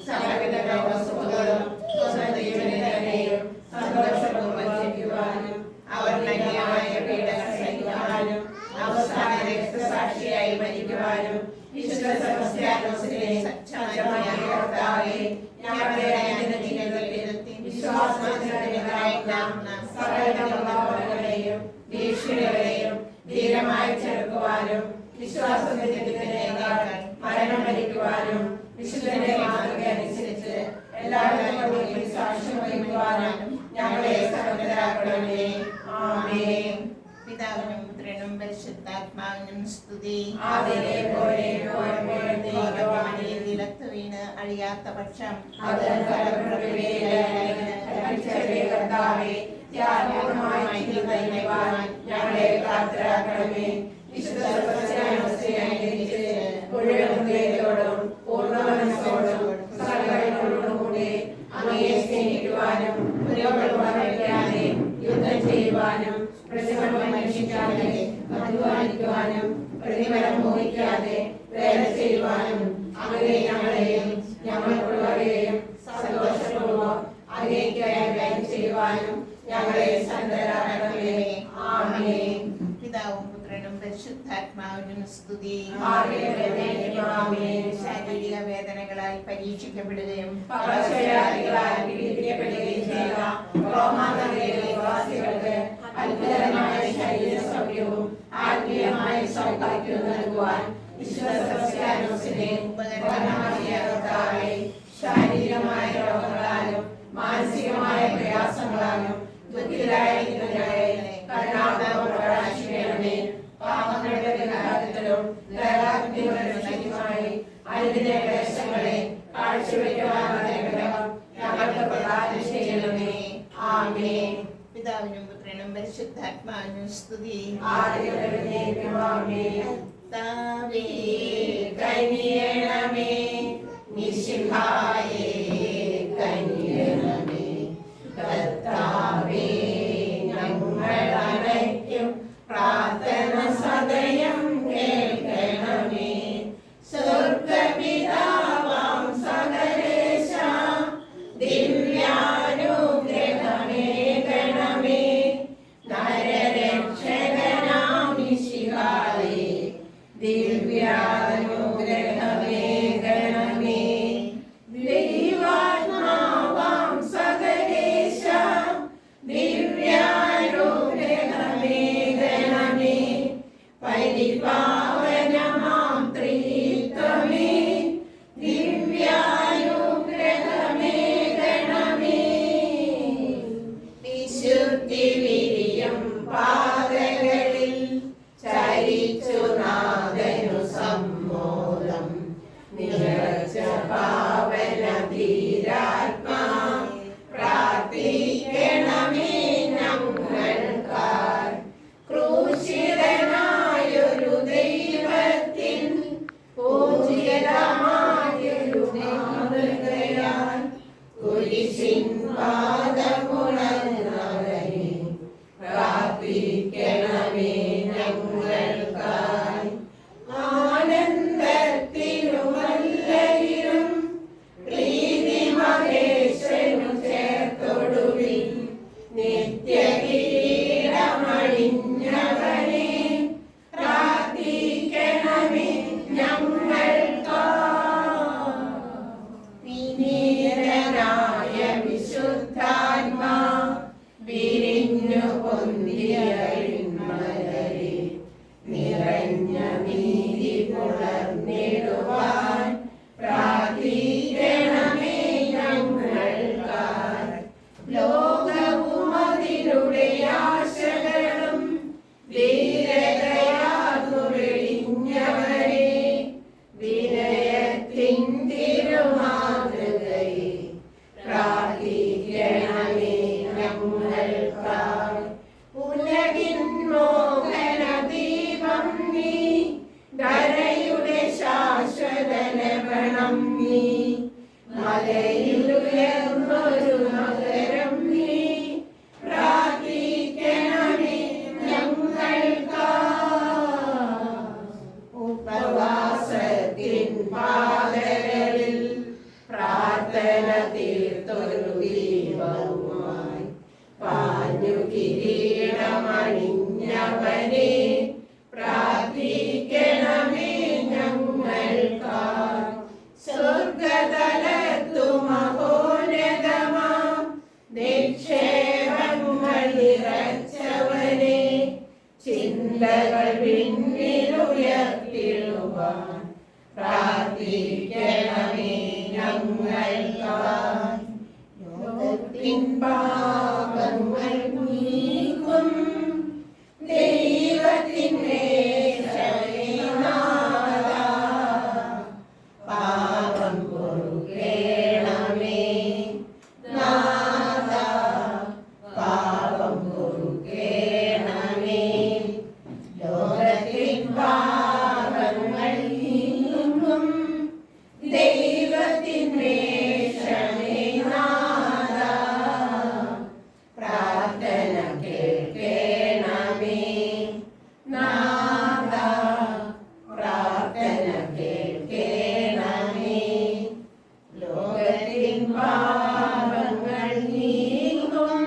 സകലവിധ വസ്തുതകളും സ്വന്തം ജീവനെയും സന്തോഷപൂർവ്വം ജീവിക്കുവാനും അവർ നന്ദിയായ പീഡകൾ സഹിക്കുവാനും അവസാന രക്തസാക്ഷിയായി മരിക്കുവാനും വിശുദ്ധ സെബസ്ത്യാനോസിനെ സത്യമായ കർത്താവേ, ഞങ്ങളുടെ ദൈനംദിന ജീവിതത്തിൽ വിശ്വാസത്തിനെതിരായിരുന്ന സകലങ്ങളെയും ഭീഷണികളെയും ധീരമായി ചെറുക്കുവാനും വിശ്വാസത്തിനെതിരെ മരണം വരിക്കുവാനും വിശുദ്ധന്റെ മാതൃക അനുസരിച്ച് എല്ലാവരും സാക്ഷ്യം വഹിക്കുവാനും ഞങ്ങളെ സന്നദ്ധരാക്കണമേ. ആമേൻ. പിതാവിനും പുത്രനും പരിശുദ്ധാത്മാവിനും സ്തുതി. ആദിയിലെ പോലെ നിലത്ത് വീണ് അഴിയാത്ത പക്ഷം അത് കർത്താവേ, ത്യാഗപൂർണ്ണമായി നയിക്കുവാൻ ഞങ്ങളെ പ്രാപ്തരാക്കണമേ. വിശുദ്ധ സെബസ്ത്യാനോസിനെ അനുകരിച്ച് മുഴുവൻ ഹൃദയത്തോടും പൂർണ്ണ മനസ്സോടും സകലങ്ങളോടും കൂടി അങ്ങയെ സ്നേഹിക്കുവാനും പുരോഗമനമില്ലാതെ യുദ്ധം ചെയ്യുവാനും പ്രതിഫലം അന്വേഷിക്കാതെ അധ്വാനിക്കുവാനും പ്രതിഫലം മോഹിക്കാതെ വേല ചെയ്യുവാനും അങ്ങയെ ഞങ്ങളെയും ഞങ്ങൾക്കുള്ളവരെയും സന്തോഷപൂർവ്വം അങ്ങേയ്ക്കായി വ്യയം ചെയ്യുവാനും ഞങ്ങളെ സന്നദ്ധരാക്കണമേ. ആമേൻ. പിതാവും പുത്രനും പരിശുദ്ധാത്മാവിനും സ്തുതി. ആമേൻ. ശാരീരിക വേദനകളാൽ പരീക്ഷിക്കപ്പെടുകയും പകർച്ചവ്യാധികളാൽ പീഡിപ്പിക്കപ്പെടുകയും ചെയ്ത റോമാനഗരയിലെ നിവാസികൾക്ക് അത്ഭുതമായ ശരീര സൗഖ്യവും ആത്മീയമായ സൗഭാഗ്യവും നൽകുവാൻ വിശുദ്ധ സെബസ്ത്യാനോസിനെ ഉപകരണമാക്കിയ കർത്താവേ, ശാരീരികമായ രോഗങ്ങളാലും മാനസികമായ പ്രയാസങ്ങളാലും ദുഃഖിതരായിരിക്കുന്ന ഞങ്ങളെ കരുണാപൂർവ്വം പ്രകാശിക്കണമേ. പാപങ്ങളുടെ വികാരത്തിലും ദയാലുമായി അനുദിന ക്ലേശങ്ങളെ കാഴ്ചവെക്കുവാനുള്ള അനുഗ്രഹം ഞങ്ങൾക്ക് പ്രദാനം ചെയ്യണമേ. ആമേൻ. പിതാവിനും പുത്രനും പരിശുദ്ധാത്മാവിനും സ്തുതി. കർത്താവേ, കനിയണമേ. മിശിഹായേ, കനിയണമേ. കർത്താവേ, ഞങ്ങൾ അണയ്ക്കും പ്രാർത്ഥന സദയം കേൾക്കണമേ. സ്വർഗ്ഗപിതാവാം സകലേശ ദിവ്യാനുഗ്രഹമേകണമേ. നരരക്ഷകനാം മിശിഹായേ, ദിവ്യാനുഗ്രഹമേകണമേ. ദൈവാത്മാവാം സകലേശ ദിവ്യാനുഗ്രഹമേകണമേ. പരിപാവനമാം ത്രിത്വമേ, ദിവ്യാനുഗ്രഹമേകണമേ. വിശുദ്ധി വിരിയും പാതകളിൽ ചരിച്ചു നാഥനു സമ്മോദം നിറച്ച പാവന ധീരാത്മാ പ്രാർത്ഥിക്കണമേ ഞങ്ങൾക്കായി. ക്രൂശിതനായൊരു ദൈവം മലയിലുയർന്നൊരു നഗരം നീ പ്രാർത്ഥിക്കണമേ ഞങ്ങൾക്കായി. ഉപവാസത്തിൻ പാതകളിൽ പ്രാർത്ഥന തീർത്തൊരു ദീപവുമായി പാഞ്ഞു കിരീടമണിഞ്ഞവനെ പ്രാർത്ഥിക്കണമേ ഞങ്ങൾക്കായി. സ്വർഗതലത്തു മഹോന്നതമാം നിക്ഷേപങ്ങൾ നിറച്ചവനെ ചിന്തകൾ പിന്നിലുയർത്തിടുവാൻ പ്രാർത്ഥിക്കണമേ ഞങ്ങൾക്കായി. ലോകത്തിൻ പാപങ്ങൾ നീക്കും ദൈവത്തിൻ വേഷമേനാദാ പാപം പൊറുക്കേണമേ നാദാ പാപം പൊറുക്കേണമേ. ലോകത്തിൻ പാപങ്ങൾ നീക്കും ദൈവത്തിൻ വേഷമേനാദാ പ്രാർത്ഥന കേൾക്കേണമേ നാദാ പ്രാർത്ഥന കേൾക്കേണമേ. ലോകത്തിൻ പാപങ്ങൾ നീക്കും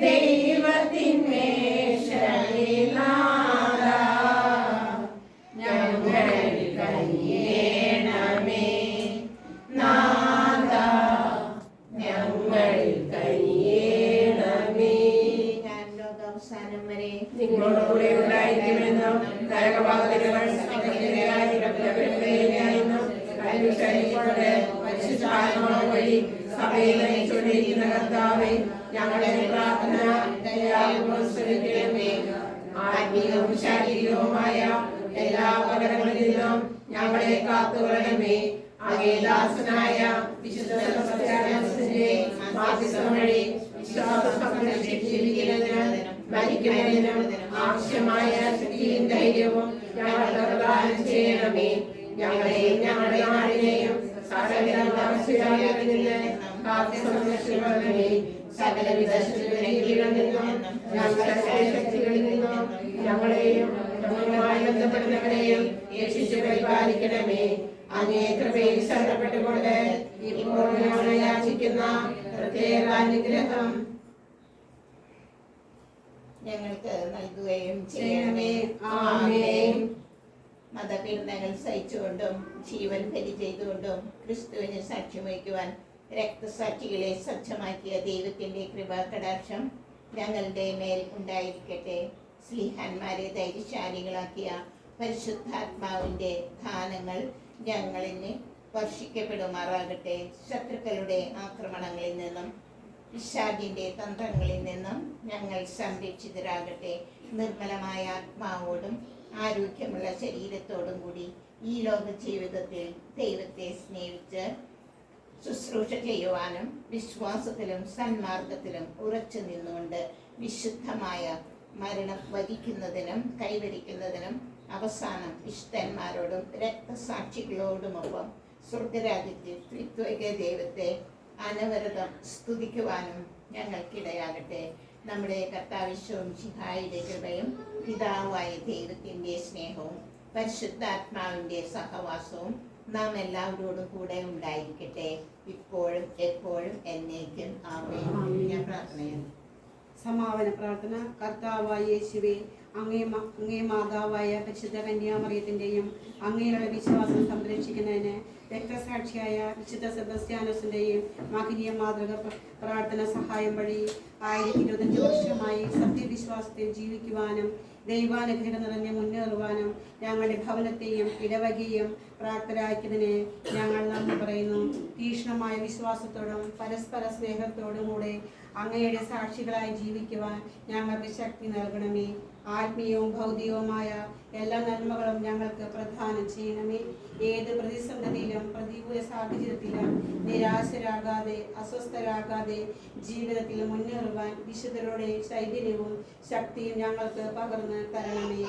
ദൈവത്തിൻ വേഷമേനാദാ ഞങ്ങൾ കനിയേണമേ നാദാ ഞങ്ങൾ കനിയേണമേ. ഞാൻ ലോകാവസാനം വരെ നിങ്ങളോടുകൂടെ ഉണ്ടായിരിക്കുമെന്നും നരകവാതിലുകൾ വഴി സഭയെ നയിച്ചുകൊണ്ടിരിക്കുന്ന കർത്താവേ, ഞങ്ങളുടെ പ്രാർത്ഥന ദയാപൂർവ്വം ശ്രവിക്കണമേ. ആത്മീയവും ശാരീരികവുമായ എല്ലാ അപകടങ്ങളിൽ നിന്നും ഞങ്ങളെ കാത്തുകൊള്ളണമേ. അങ്ങേ ദാസനായ വിശുദ്ധ സെബസ്ത്യാനോസിന്റെ മാധ്യസ്ഥം വഴി വിശ്വാസം ജീവിക്കുന്നതിനും മരിക്കുന്നതിനും ആവശ്യമായ ശക്തിയും ധൈര്യവും ഞങ്ങൾക്ക് പ്രദാനം ചെയ്യണമേ. ഞങ്ങളെയും ഞങ്ങളുടെ നാടിനെയും സകലവിധ നിന്ന് കാത്തു സംരക്ഷിക്കണമേ. സകലവിധ ശത്രുക്കളിൽ നിന്നും ഞങ്ങളുടെ ശക്തികളിൽ നിന്നും ഞങ്ങളെയും ഞങ്ങളുമായി ബന്ധപ്പെടുന്നവരെയും രക്ഷിച്ചു പരിപാലിക്കണമേ. അങ്ങേ കൃപയിൽ ശരണപ്പെട്ടുകൊണ്ട് ഇപ്പോൾ ഞങ്ങൾ യാചിക്കുന്ന പ്രത്യേക അനുഗ്രഹം ഞങ്ങൾക്ക് നൽകുകയും ചെയ്യണമേ. ആമേൻ. മതപീഡനങ്ങൾ സഹിച്ചുകൊണ്ടും ജീവൻ ബലി ചെയ്തുകൊണ്ടും ക്രിസ്തുവിന് സാക്ഷ്യം വഹിക്കുവാൻ രക്തസാക്ഷികളെ സജ്ജമാക്കിയ ദൈവത്തിന്റെ കൃപാകടാക്ഷം ഞങ്ങളുടെ മേൽ ഉണ്ടായിരിക്കട്ടെ. സ്ലീഹാന്മാരെ ധൈര്യശാലികളാക്കിയ പരിശുദ്ധാത്മാവിന്റെ ദാനങ്ങൾ ഞങ്ങളിന് വർഷിക്കപ്പെടുമാറാകട്ടെ. ശത്രുക്കളുടെ ആക്രമണങ്ങളിൽ നിന്നും പിശാചിന്റെ തന്ത്രങ്ങളിൽ നിന്നും ഞങ്ങൾ സംരക്ഷിതരാകട്ടെ. നിർമ്മലമായ ആത്മാവോടും ആരോഗ്യമുള്ള ശരീരത്തോടും കൂടി ഈ ലോക ജീവിതത്തിൽ ദൈവത്തെ സ്നേഹിച്ച് ശുശ്രൂഷ ചെയ്യുവാനും വിശ്വാസത്തിലും സന്മാർഗത്തിലും ഉറച്ചു നിന്നുകൊണ്ട് വിശുദ്ധമായ മരണം വരിക്കുന്നതിനും കൈവരിക്കുന്നതിനും അവസാനം ഇഷ്ടന്മാരോടും രക്തസാക്ഷികളോടുമൊപ്പം സ്വർഗരാജ്യത്തിൽ ത്രിത്വൈക ദൈവത്തെ അനവരതം സ്തുതിക്കുവാനും ഞങ്ങൾക്കിടയാകട്ടെ. നമ്മുടെ കർത്താവിശ്വം ശിഹായുടെ കൃപയും പിതാവായ ദൈവത്തിൻ്റെ സ്നേഹവും പരിശുദ്ധാത്മാവിൻ്റെ സഹവാസവും നാം എല്ലാവരോടും കൂടെ ഉണ്ടായിരിക്കട്ടെ, ഇപ്പോഴും എപ്പോഴും എന്നേക്കും. ആമേൻ. ഞാൻ പ്രാർത്ഥനയാണ്. സമാപന പ്രാർത്ഥന. കർത്താവായ യേശുവേ, അങ്ങേ മാതാവായ പരിശുദ്ധ കന്യാമറിയത്തിൻ്റെയും അങ്ങയിലുള്ള വിശ്വാസം സംരക്ഷിക്കുന്നതിന് രക്തസാക്ഷിയായ വിശുദ്ധ സെബസ്ത്യാനോസിൻ്റെയും മഹനീയ മാതൃക പ്രാർത്ഥന സഹായം വഴി 1025 വർഷമായി സത്യവിശ്വാസത്തിൽ ജീവിക്കുവാനും ദൈവാനുഗ്രഹം നിറഞ്ഞ് മുന്നേറുവാനും ഞങ്ങളുടെ ഭവനത്തെയും ഇടവകയെയും പ്രാപ്തരാക്കിയതിന് ഞങ്ങൾ നന്ദി പറയുന്നു. തീക്ഷ്ണമായ വിശ്വാസത്തോടും പരസ്പര സ്നേഹത്തോടും കൂടെ അങ്ങയുടെ സാക്ഷികളായി ജീവിക്കുവാൻ ഞങ്ങൾക്ക് ശക്തി നൽകണമേ. ആത്മീയവും ഭൗതികവുമായ എല്ലാ നന്മകളും ഞങ്ങൾക്ക് പ്രദാനം ചെയ്യണമേ. ഏത് പ്രതിസന്ധിയിലും പ്രതികൂല സാഹചര്യത്തിലും നിരാശരാകാതെ അസ്വസ്ഥരാകാതെ ജീവിതത്തിൽ മുന്നേറുവാൻ വിശുദ്ധരുടെ ചൈതന്യവും ശക്തിയും ഞങ്ങൾക്ക് പകർന്ന് തരണമേ.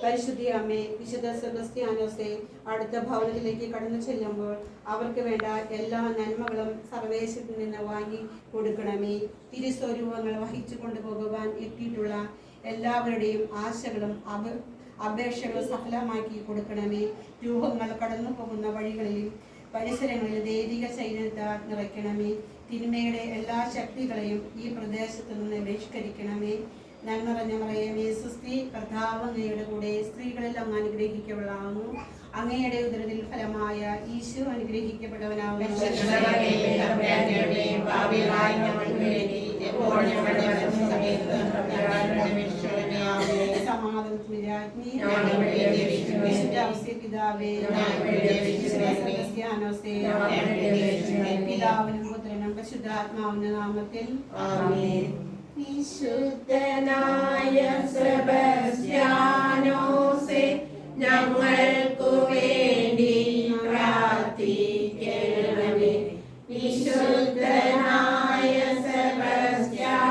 പരിശുദ്ധി അമ്മേ, വിശുദ്ധ സെബസ്ത്യാനോസേ, അടുത്ത ഭവനത്തിലേക്ക് കടന്നു ചെല്ലുമ്പോൾ അവർക്ക് വേണ്ട എല്ലാ നന്മകളും സർവേശ്വരത്തിൽ നിന്ന് വാങ്ങി കൊടുക്കണമേ. തിരുസ്വരൂപങ്ങൾ വഹിച്ചു കൊണ്ടുപോകുവാൻ എത്തിയിട്ടുള്ള എല്ലാവരുടെയും ആശകളും അപേക്ഷകൾ സഫലമാക്കി കൊടുക്കണമേ. രൂപങ്ങൾ കടന്നു പോകുന്ന വഴികളിലും പരിസരങ്ങളിൽ ദൈവിക ചൈതന്യത്താൽ നിറയ്ക്കണമേ. തിന്മയുടെ എല്ലാ ശക്തികളെയും ഈ പ്രദേശത്ത് നിന്ന് ബഹിഷ്കരിക്കണമേ. നന്മ നിറഞ്ഞ മറിയമേ സ്വസ്തി, കർത്താവ് അങ്ങയുടെ കൂടെ സ്ത്രീകളിൽ അങ്ങ് അനുഗ്രഹിക്കപ്പെടാവുന്നു. അങ്ങയുടെ ഉദരത്തിൽ ഫലമായ ഈശോ അനുഗ്രഹിക്കപ്പെട്ടവനാവുന്നു. സമാധാനത്തിന് രാജ്ഞി, പിതാവേ, പിതാവിനും പുത്രനും പരിശുദ്ധാത്മാവിന്റെ നാമത്തിൽ ആമേൻ. വിശുദ്ധനായ സെബസ്ത്യാനോസേ, ഞങ്ങൾക്കു വേണ്ടി പ്രാർത്ഥിക്കണമേ. വിശുദ്ധനായ സെബസ്ത്യാനോസേ,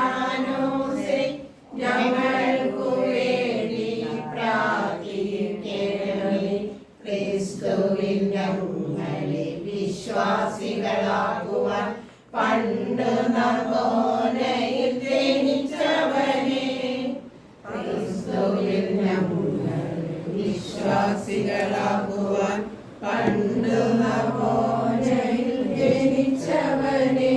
ഞങ്ങൾക്കു വേണ്ടി പ്രാർത്ഥിക്കണമേ. ക്രിസ്തുവിൽ ഞങ്ങളെ വിശ്വാസികളാക്കുവാൻ പണ്ട് നർമ്മോനയിൽ ജനിച്ചവനെ, ക്രിസ്തുവിൽ ഞങ്ങളെ വിശ്വാസികളാക്കുവാൻ പണ്ട് നർമ്മോനയിൽ ജനിച്ചവനെ,